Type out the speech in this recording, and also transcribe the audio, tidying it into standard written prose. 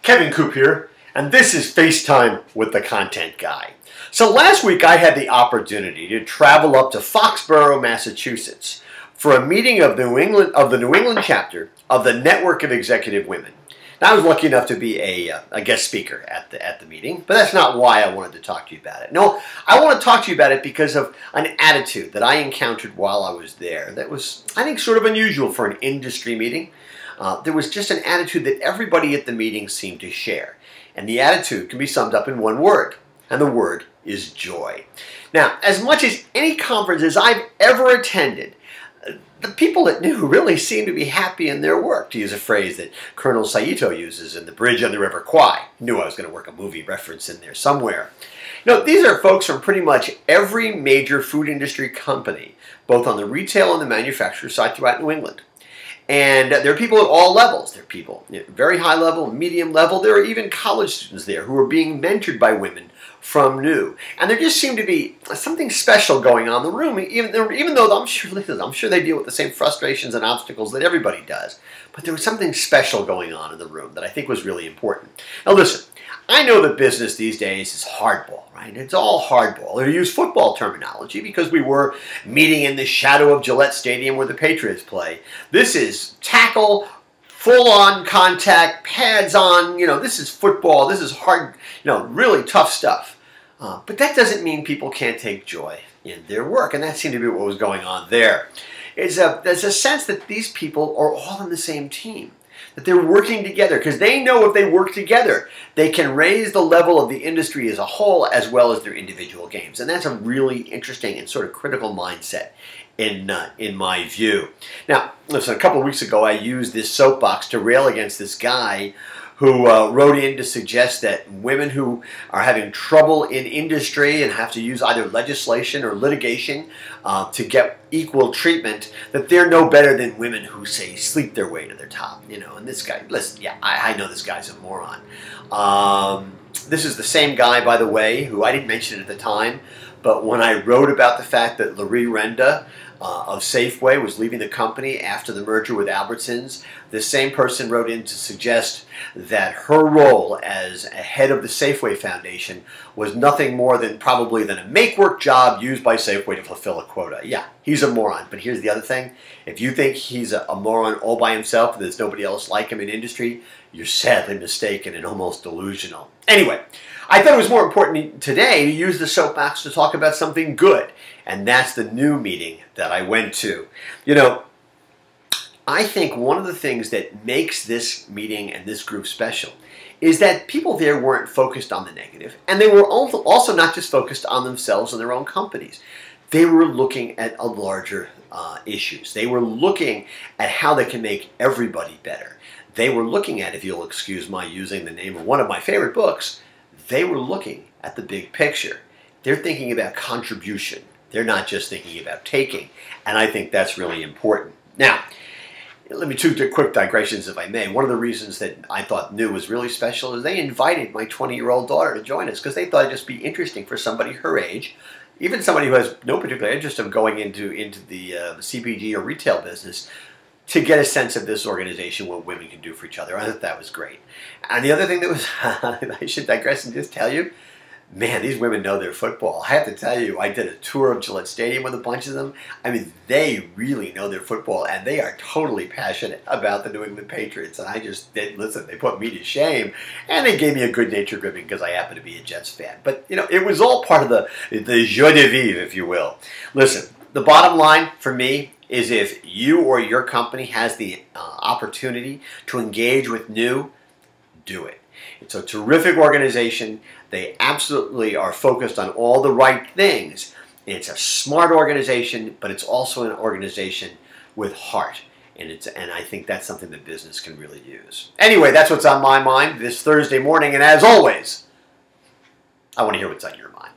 Kevin Coop here, and this is FaceTime with the Content Guy. So last week I had the opportunity to travel up to Foxborough, Massachusetts for a meeting of the New England chapter of the Network of Executive Women. Now, I was lucky enough to be a guest speaker at the meeting, but that's not why I wanted to talk to you about it. No, I want to talk to you about it because of an attitude that I encountered while I was there that was, I think, sort of unusual for an industry meeting. There was just an attitude that everybody at the meeting seemed to share. And the attitude can be summed up in one word, and the word is joy. Now, as much as any conferences I've ever attended, the people at New really seem to be happy in their work, to use a phrase that Colonel Saito uses in The Bridge on the River Kwai. Knew I was going to work a movie reference in there somewhere. You know, these are folks from pretty much every major food industry company, both on the retail and the manufacturer side throughout New England. And there are people at all levels. There are people very high level, medium level. There are even college students there who are being mentored by women from New. And there just seemed to be something special going on in the room, even though I'm sure they deal with the same frustrations and obstacles that everybody does. But there was something special going on in the room that I think was really important. Now listen, I know that business these days is hardball, right? It's all hardball. Or to use football terminology, because we were meeting in the shadow of Gillette Stadium where the Patriots play. This is tackle, full-on contact, pads on, this is football. This is hard, really tough stuff. But that doesn't mean people can't take joy in their work, and that seemed to be what was going on there. There's a sense that these people are all on the same team, that they're working together, because they know if they work together, they can raise the level of the industry as a whole as well as their individual games. And that's a really interesting and sort of critical mindset in my view. Now, listen, a couple of weeks ago I used this soapbox to rail against this guy who wrote in to suggest that women who are having trouble in industry and have to use either legislation or litigation to get equal treatment, that they're no better than women who, say, sleep their way to their top. And this guy, listen, yeah, I know this guy's a moron. This is the same guy, by the way, who I didn't mention at the time, but when I wrote about the fact that Larry Renda of Safeway was leaving the company after the merger with Albertsons, this same person wrote in to suggest that her role as a head of the Safeway Foundation was nothing more than probably a make-work job used by Safeway to fulfill a quota. Yeah, he's a moron. But here's the other thing. If you think he's a moron all by himself and there's nobody else like him in industry, you're sadly mistaken and almost delusional. Anyway, I thought it was more important today to use the soapbox to talk about something good, and that's the New meeting that I went to. I think one of the things that makes this meeting and this group special is that people there weren't focused on the negative, and they were also not just focused on themselves and their own companies. They were looking at a larger issues. They were looking at how they can make everybody better. They were looking at, if you'll excuse my using the name of one of my favorite books, they were looking at the big picture. They're thinking about contribution. They're not just thinking about taking. And I think that's really important. Now, let me do quick digressions, if I may. One of the reasons that I thought New was really special is they invited my 20-year-old daughter to join us because they thought it'd just be interesting for somebody her age, even somebody who has no particular interest of going into the CPG or retail business, to get a sense of this organization, what women can do for each other. I thought that was great. And the other thing that was, I should digress and just tell you, man, these women know their football. I have to tell you, I did a tour of Gillette Stadium with a bunch of them. I mean, they really know their football, and they are totally passionate about the New England Patriots. And I just did, listen, they put me to shame, and they gave me a good-natured ribbon because I happen to be a Jets fan. But, it was all part of the joie de vivre, if you will. Listen, the bottom line for me is if you or your company has the opportunity to engage with New, do it. It's a terrific organization. They absolutely are focused on all the right things. It's a smart organization, but it's also an organization with heart. And I think that's something that business can really use. Anyway, that's what's on my mind this Thursday morning. And as always, I want to hear what's on your mind.